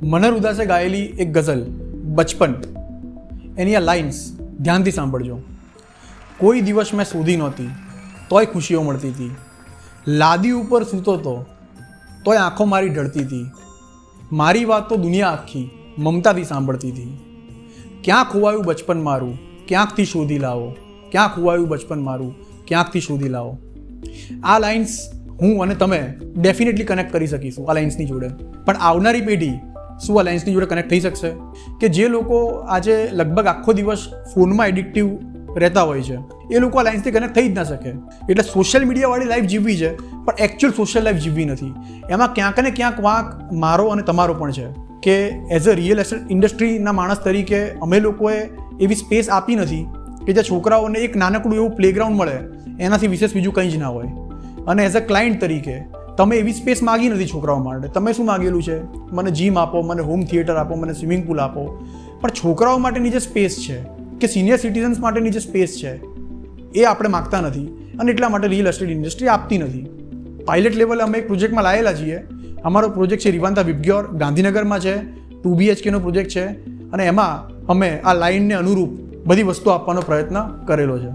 મનર ઉદાસે ગાયેલી એક ગઝલ બચપન, એની આ લાઇન્સ ધ્યાનથી સાંભળજો. કોઈ દિવસ મેં શોધી નહોતી તોય ખુશીઓ મળતી હતી. લાદી ઉપર સૂતો તો તોય આંખો મારી ઢળતી હતી. મારી વાત તો દુનિયા આખી મમતાથી સાંભળતી હતી. ક્યાં ખોવાયું બચપન મારું, ક્યાંકથી શોધી લાવો. ક્યાં ખોવાયું બચપન મારું, ક્યાંકથી શોધી લાવો. આ લાઇન્સ હું અને તમે ડેફિનેટલી કનેક્ટ કરી શકીશું આ લાઇન્સની જોડે. પણ આવનારી પેઢી શું આ લાઇન્સની જોડે કનેક્ટ થઈ શકશે? કે જે લોકો આજે લગભગ આખો દિવસ ફોનમાં એડિક્ટિવ રહેતા હોય છે, એ લોકો આ લાઇન્સથી કનેક્ટ થઈ જ ના શકે. એટલે સોશિયલ મીડિયાવાળી લાઈફ જીવવી છે, પણ એકચ્યુઅલ સોશિયલ લાઈફ જીવવી નથી. એમાં ક્યાંક ને ક્યાંક વાંક મારો અને તમારો પણ છે કે એઝ અ રિયલ એસ્ટેટ ઇન્ડસ્ટ્રીના માણસ તરીકે અમે લોકોએ એવી સ્પેસ આપી નથી કે જ્યાં છોકરાઓને એક નાનકડું એવું પ્લેગ્રાઉન્ડ મળે, એનાથી વિશેષ બીજું કંઈ જ ના હોય. અને એઝ અ ક્લાયન્ટ તરીકે તમે એવી સ્પેસ માગી નથી છોકરાઓ માટે. તમે શું માગેલું છે? મને જીમ આપો, મને હોમ થિયેટર આપો, મને સ્વિમિંગ પુલ આપો. પણ છોકરાઓ માટેની જે સ્પેસ છે કે સિનિયર સિટીઝન્સ માટેની જે સ્પેસ છે એ આપણે માગતા નથી, અને એટલા માટે રિયલ એસ્ટેટ ઇન્ડસ્ટ્રી આપતી નથી. પાયલટ લેવલે અમે એક પ્રોજેક્ટમાં લાયેલા છીએ. અમારો પ્રોજેક્ટ છે રિવાન્તા વિબગ્યોર, ગાંધીનગરમાં છે. 2 BHKનો પ્રોજેક્ટ છે, અને એમાં અમે આ લાઇનને અનુરૂપ બધી વસ્તુ આપવાનો પ્રયત્ન કરેલો છે.